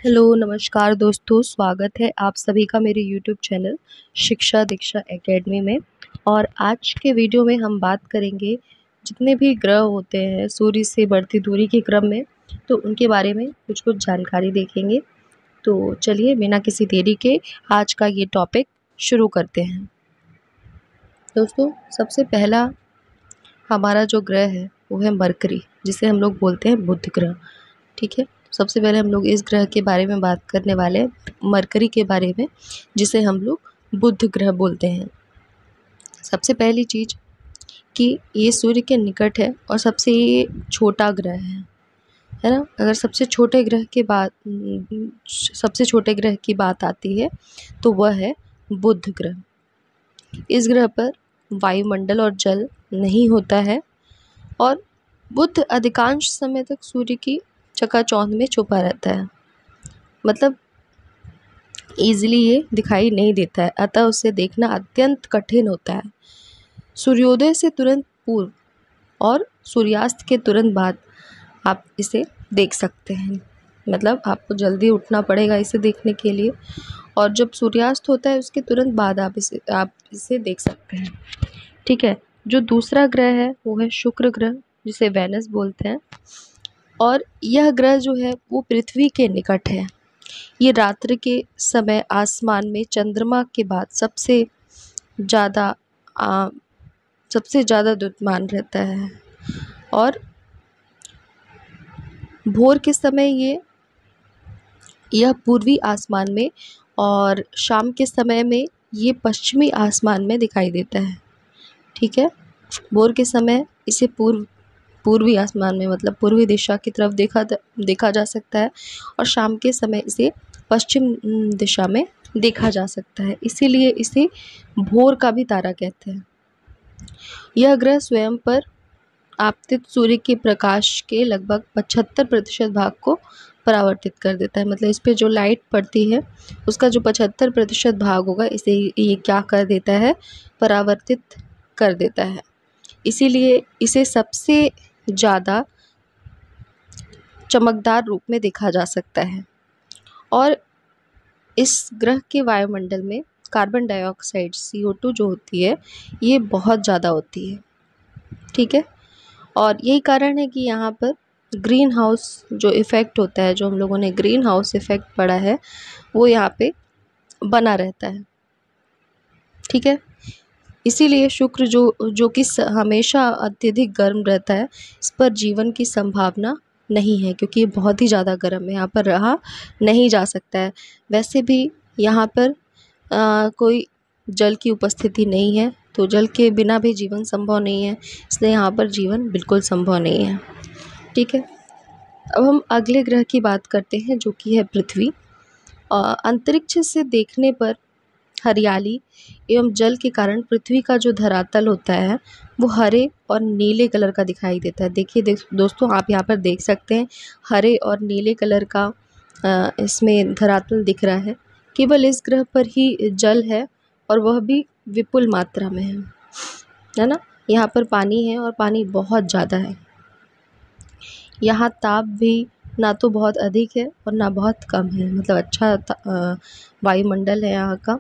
Hello, नमस्कार दोस्तों, स्वागत है आप सभी का मेरे यूट्यूब चैनल शिक्षा दीक्षा एकेडमी में। और आज के वीडियो में हम बात करेंगे जितने भी ग्रह होते हैं सूर्य से बढ़ती दूरी के क्रम में, तो उनके बारे में कुछ-कुछ जानकारी देखेंगे। तो चलिए बिना किसी देरी के आज का ये टॉपिक शुरू करते हैं। दोस्तों, सबसे पहला हमारा जो ग्रह है वो है मरकरी, जिसे हम लोग बोलते हैं बुध ग्रह। ठीक है, सबसे पहले हम लोग इस ग्रह के बारे में बात करने वाले हैं, मरकरी के बारे में, जिसे हम लोग बुध ग्रह बोलते हैं। सबसे पहली चीज़ कि ये सूर्य के निकट है और सबसे ये छोटा ग्रह है ना। अगर सबसे छोटे ग्रह की बात आती है तो वह है बुध ग्रह। इस ग्रह पर वायुमंडल और जल नहीं होता है और बुध अधिकांश समय तक सूर्य की चकाचौंध में छुपा रहता है, मतलब ईजिली ये दिखाई नहीं देता है, अतः उसे देखना अत्यंत कठिन होता है। सूर्योदय से तुरंत पूर्व और सूर्यास्त के तुरंत बाद आप इसे देख सकते हैं, मतलब आपको जल्दी उठना पड़ेगा इसे देखने के लिए, और जब सूर्यास्त होता है उसके तुरंत बाद आप इसे देख सकते हैं। ठीक है, जो दूसरा ग्रह है वो है शुक्र ग्रह, जिसे वेनस बोलते हैं। और यह ग्रह जो है वो पृथ्वी के निकट है। ये रात्रि के समय आसमान में चंद्रमा के बाद ज़्यादा सबसे ज़्यादा द्युतिमान रहता है, और भोर के समय यह पूर्वी आसमान में और शाम के समय में ये पश्चिमी आसमान में दिखाई देता है। ठीक है, भोर के समय इसे पूर्वी आसमान में, मतलब पूर्वी दिशा की तरफ देखा जा सकता है, और शाम के समय इसे पश्चिम दिशा में देखा जा सकता है, इसीलिए इसे भोर का भी तारा कहते हैं। यह ग्रह स्वयं पर आपतित सूर्य के प्रकाश के लगभग 75% भाग को परावर्तित कर देता है, मतलब इस पे जो लाइट पड़ती है उसका जो 75% भाग होगा इसे ये क्या कर देता है, परावर्तित कर देता है। इसीलिए इसे सबसे ज़्यादा चमकदार रूप में देखा जा सकता है। और इस ग्रह के वायुमंडल में कार्बन डाइऑक्साइड CO2 जो होती है ये बहुत ज़्यादा होती है। ठीक है, और यही कारण है कि यहाँ पर ग्रीन हाउस जो इफ़ेक्ट होता है, जो हम लोगों ने ग्रीन हाउस इफ़ेक्ट पढ़ा है, वो यहाँ पे बना रहता है। ठीक है, इसीलिए शुक्र जो कि हमेशा अत्यधिक गर्म रहता है, इस पर जीवन की संभावना नहीं है, क्योंकि ये बहुत ही ज़्यादा गर्म है, यहाँ पर रहा नहीं जा सकता है। वैसे भी यहाँ पर कोई जल की उपस्थिति नहीं है, तो जल के बिना भी जीवन संभव नहीं है, इसलिए यहाँ पर जीवन बिल्कुल संभव नहीं है। ठीक है, अब हम अगले ग्रह की बात करते हैं जो कि है पृथ्वी। अंतरिक्ष से देखने पर हरियाली एवं जल के कारण पृथ्वी का जो धरातल होता है वो हरे और नीले कलर का दिखाई देता है। देखिए दोस्तों, आप यहाँ पर देख सकते हैं हरे और नीले कलर का इसमें धरातल दिख रहा है। केवल इस ग्रह पर ही जल है और वह भी विपुल मात्रा में है ना। यहाँ पर पानी है और पानी बहुत ज़्यादा है। यहाँ ताप भी ना तो बहुत अधिक है और ना बहुत कम है, मतलब अच्छा वायुमंडल है यहाँ का।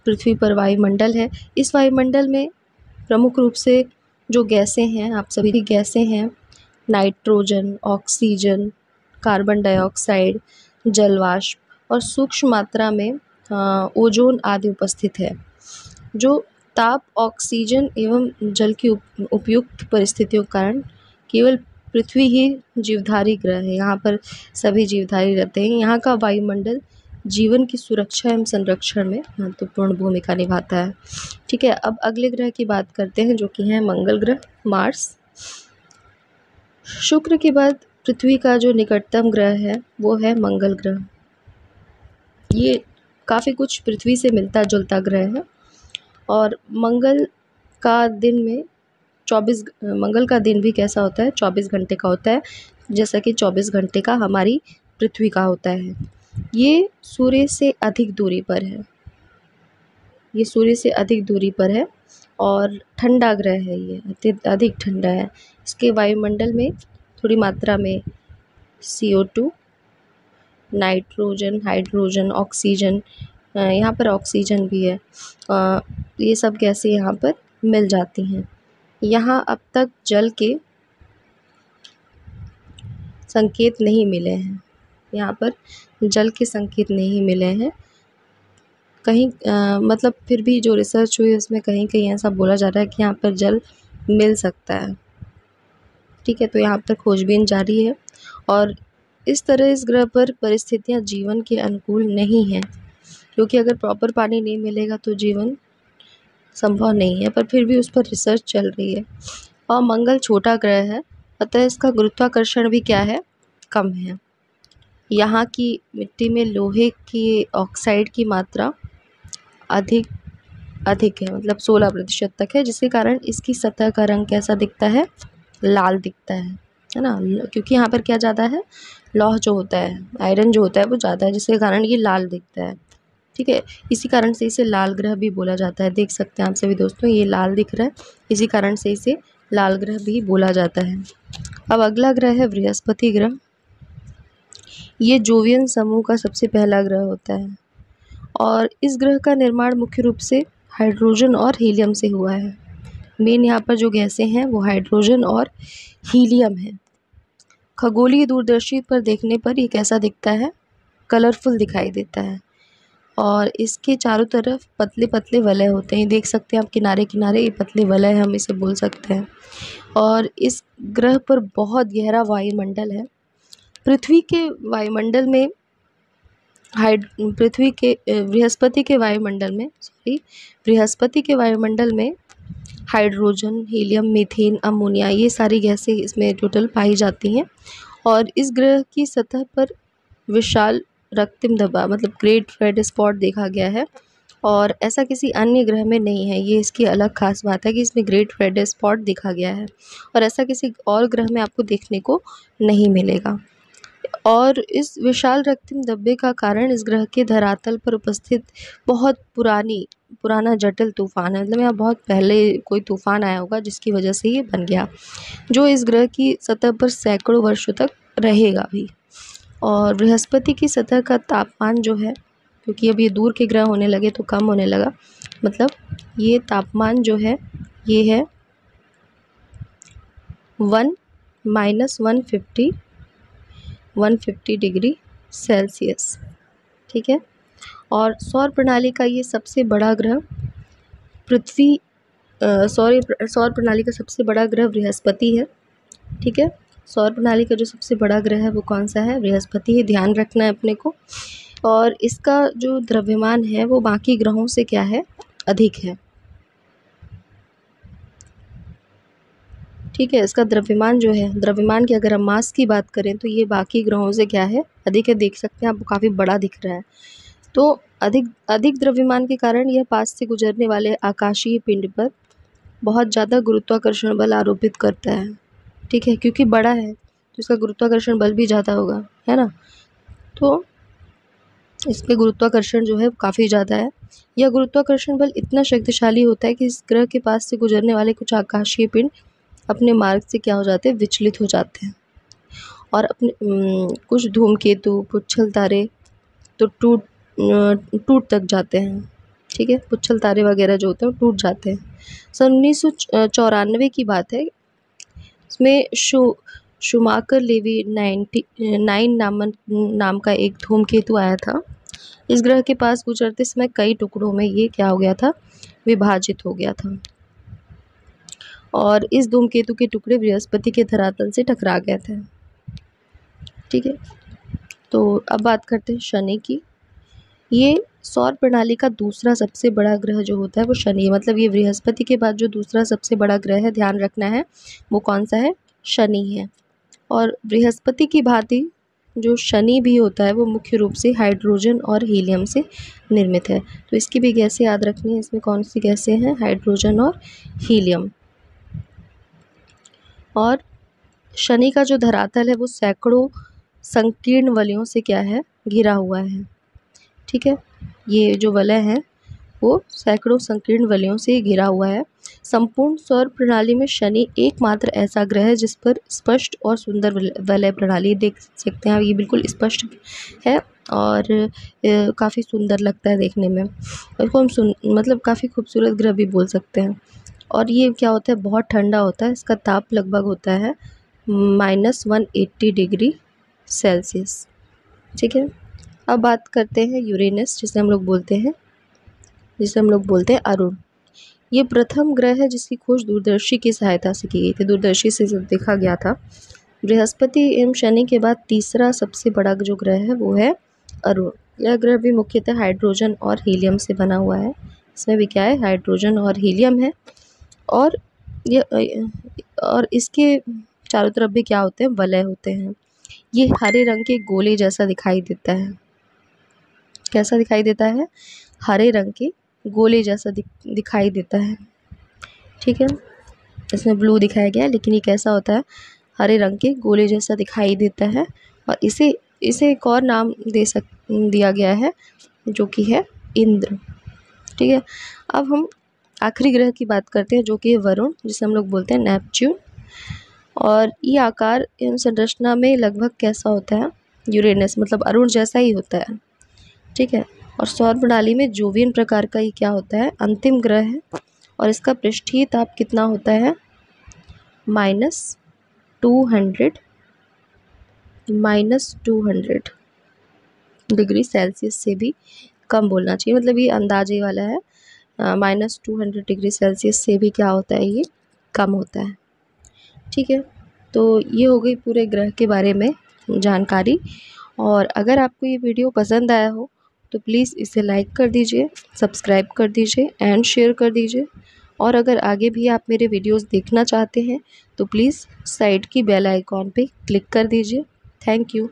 पृथ्वी पर वायुमंडल है, इस वायुमंडल में प्रमुख रूप से जो गैसें हैं, आप सभी की गैसें हैं, नाइट्रोजन, ऑक्सीजन, कार्बन डाइऑक्साइड, जलवाष्प और सूक्ष्म मात्रा में ओजोन आदि उपस्थित है। जो ताप, ऑक्सीजन एवं जल की उपयुक्त परिस्थितियों के कारण केवल पृथ्वी ही जीवधारी ग्रह है, यहाँ पर सभी जीवधारी रहते हैं। यहाँ का वायुमंडल जीवन की सुरक्षा एवं संरक्षण में महत्वपूर्ण भूमिका निभाता है। ठीक है, अब अगले ग्रह की बात करते हैं जो कि है मंगल ग्रह, मार्स। शुक्र के बाद पृथ्वी का जो निकटतम ग्रह है वो है मंगल ग्रह। ये काफ़ी कुछ पृथ्वी से मिलता जुलता ग्रह है, और मंगल का दिन भी कैसा होता है, 24 घंटे का होता है, जैसा कि 24 घंटे का हमारी पृथ्वी का होता है। ये सूर्य से अधिक दूरी पर है, और ठंडा ग्रह है, ये अधिक ठंडा है। इसके वायुमंडल में थोड़ी मात्रा में CO2, नाइट्रोजन, हाइड्रोजन, ऑक्सीजन, यहाँ पर ऑक्सीजन भी है। ये सब गैसें यहाँ पर मिल जाती हैं। यहाँ अब तक जल के संकेत नहीं मिले हैं, यहाँ पर जल के संकेत नहीं मिले हैं कहीं। मतलब फिर भी जो रिसर्च हुई उसमें कहीं कहीं ऐसा बोला जा रहा है कि यहाँ पर जल मिल सकता है। ठीक है, तो यहाँ पर खोजबीन जारी है और इस तरह इस ग्रह पर परिस्थितियाँ जीवन के अनुकूल नहीं हैं, क्योंकि अगर प्रॉपर पानी नहीं मिलेगा तो जीवन संभव नहीं है, पर फिर भी उस पर रिसर्च चल रही है। और मंगल छोटा ग्रह है, अतः इसका गुरुत्वाकर्षण भी क्या है, कम है। यहाँ की मिट्टी में लोहे की ऑक्साइड की मात्रा अधिक है, मतलब 16% तक है, जिसके कारण इसकी सतह का रंग कैसा दिखता है, लाल दिखता है ना। क्योंकि यहाँ पर क्या ज़्यादा है, लौह जो होता है, आयरन जो होता है वो ज़्यादा है, जिसके कारण ये लाल दिखता है। ठीक है, इसी कारण से इसे लाल ग्रह भी बोला जाता है। देख सकते हैं आप सभी दोस्तों, ये लाल दिख रहा है, इसी कारण से इसे लाल ग्रह भी बोला जाता है। अब अगला ग्रह है बृहस्पति ग्रह। ये जोवियन समूह का सबसे पहला ग्रह होता है और इस ग्रह का निर्माण मुख्य रूप से हाइड्रोजन और हीलियम से हुआ है। मेन यहाँ पर जो गैसें हैं वो हाइड्रोजन और हीलियम है। खगोलीय दूरदर्शी पर देखने पर ये कैसा दिखता है, कलरफुल दिखाई देता है और इसके चारों तरफ पतले पतले वलय होते हैं। देख सकते हैं आप किनारे किनारे ये पतले वलय हम इसे बोल सकते हैं। और इस ग्रह पर बहुत गहरा वायुमंडल है। पृथ्वी के वायुमंडल में बृहस्पति के वायुमंडल में हाइड्रोजन, हीलियम, मीथेन, अमोनिया, ये सारी गैसें इसमें टोटल पाई जाती हैं। और इस ग्रह की सतह पर विशाल रक्तिम धब्बा, मतलब ग्रेट रेड स्पॉट देखा गया है और ऐसा किसी अन्य ग्रह में नहीं है। ये इसकी अलग खास बात है कि इसमें ग्रेट रेड स्पॉट देखा गया है और ऐसा किसी और ग्रह में आपको देखने को नहीं मिलेगा। और इस विशाल रक्तिम धब्बे का कारण इस ग्रह के धरातल पर उपस्थित बहुत पुराना जटिल तूफान है। मतलब यहाँ बहुत पहले कोई तूफान आया होगा जिसकी वजह से ये बन गया, जो इस ग्रह की सतह पर सैकड़ों वर्षों तक रहेगा भी। और बृहस्पति की सतह का तापमान जो है, क्योंकि अब ये दूर के ग्रह होने लगे तो कम होने लगा, मतलब ये तापमान जो है ये है 150 डिग्री सेल्सियस। ठीक है, और सौर प्रणाली का ये सबसे बड़ा ग्रह सौर प्रणाली का सबसे बड़ा ग्रह बृहस्पति है। ठीक है, सौर प्रणाली का जो सबसे बड़ा ग्रह है वो कौन सा है, बृहस्पति है, ध्यान रखना है अपने को। और इसका जो द्रव्यमान है वो बाकी ग्रहों से क्या है, अधिक है। ठीक है, इसका द्रव्यमान जो है, द्रव्यमान की अगर हम मास की बात करें तो ये बाकी ग्रहों से क्या है, अधिक है। देख सकते हैं आपको काफ़ी बड़ा दिख रहा है। तो अधिक द्रव्यमान के कारण यह पास से गुजरने वाले आकाशीय पिंड पर बहुत ज़्यादा गुरुत्वाकर्षण बल आरोपित करता है। ठीक है, क्योंकि बड़ा है तो इसका गुरुत्वाकर्षण बल भी ज़्यादा होगा, है ना। तो इस पे गुरुत्वाकर्षण जो है काफ़ी ज़्यादा है। यह गुरुत्वाकर्षण बल इतना शक्तिशाली होता है कि इस ग्रह के पास से गुजरने वाले कुछ आकाशीय पिंड अपने मार्ग से क्या हो जाते हैं, विचलित हो जाते हैं और अपने कुछ धूमकेतु, पुच्छल तारे तो टूट तक जाते हैं। ठीक है, पुच्छल तारे वगैरह जो होते हैं वो टूट जाते हैं। सन 1994 की बात है, इसमें शूमाकर लेवी 99 नाम का एक धूमकेतु आया था। इस ग्रह के पास गुजरते समय कई टुकड़ों में ये क्या हो गया था, विभाजित हो गया था और इस धूमकेतु के टुकड़े बृहस्पति के धरातल से टकरा गए थे। ठीक है, तो अब बात करते हैं शनि की। ये सौर प्रणाली का दूसरा सबसे बड़ा ग्रह जो होता है वो शनि है। मतलब ये बृहस्पति के बाद जो दूसरा सबसे बड़ा ग्रह है, ध्यान रखना है, वो कौन सा है, शनि है। और बृहस्पति की भांति जो शनि भी होता है वो मुख्य रूप से हाइड्रोजन और हीलियम से निर्मित है। तो इसकी भी गैसें याद रखनी है। इसमें कौन सी गैसें हैं, हाइड्रोजन और हीलियम। और शनि का जो धरातल है वो सैकड़ों संकीर्ण वलयों से क्या है, घिरा हुआ है। ठीक है, ये जो वलय है वो सैकड़ों संकीर्ण वलयों से घिरा हुआ है संपूर्ण सौर प्रणाली में शनि एकमात्र ऐसा ग्रह है जिस पर स्पष्ट और सुंदर वलय प्रणाली देख सकते हैं। ये बिल्कुल स्पष्ट है और काफ़ी सुंदर लगता है देखने में। इसको हम मतलब काफ़ी खूबसूरत ग्रह भी बोल सकते हैं। और ये क्या होता है, बहुत ठंडा होता है। इसका ताप लगभग होता है -180 डिग्री सेल्सियस। ठीक है, अब बात करते हैं यूरेनस, जिसे हम लोग बोलते हैं अरुण। ये प्रथम ग्रह है जिसकी खोज दूरदर्शी की सहायता से की गई थी। दूरदर्शी से देखा गया था। बृहस्पति एवं शनि के बाद तीसरा सबसे बड़ा जो ग्रह है वो है अरुण। यह ग्रह भी मुख्यतः हाइड्रोजन और हीलियम से बना हुआ है। इसमें भी क्या है, हाइड्रोजन और हीलियम है। और इसके चारों तरफ भी क्या होते हैं, वलय होते हैं। ये हरे रंग के गोले जैसा दिखाई देता है। कैसा दिखाई देता है, हरे रंग के गोले जैसा दिखाई देता है। ठीक है, इसमें ब्लू दिखाया गया है, लेकिन ये कैसा होता है, हरे रंग के गोले जैसा दिखाई देता है। और इसे एक और नाम दिया गया है जो कि है इंद्र। ठीक है, अब हम आखिरी ग्रह की बात करते हैं जो कि है वरुण, जिसे हम लोग बोलते हैं नेपच्यून। और ये आकार एवं संरचना में लगभग कैसा होता है, यूरेनस मतलब अरुण जैसा ही होता है। ठीक है, और सौर प्रणाली में जोवियन प्रकार का ये क्या होता है, अंतिम ग्रह है। और इसका पृष्ठीय ताप कितना होता है, -200 डिग्री सेल्सियस से भी कम बोलना चाहिए। मतलब ये अंदाजे वाला है, -200 डिग्री सेल्सियस से भी क्या होता है, ये कम होता है। ठीक है, तो ये हो गई पूरे ग्रह के बारे में जानकारी। और अगर आपको ये वीडियो पसंद आया हो तो प्लीज़ इसे लाइक कर दीजिए, सब्सक्राइब कर दीजिए एंड शेयर कर दीजिए। और अगर आगे भी आप मेरे वीडियोस देखना चाहते हैं तो प्लीज़ साइड की बेल आइकॉन पे क्लिक कर दीजिए। Thank you.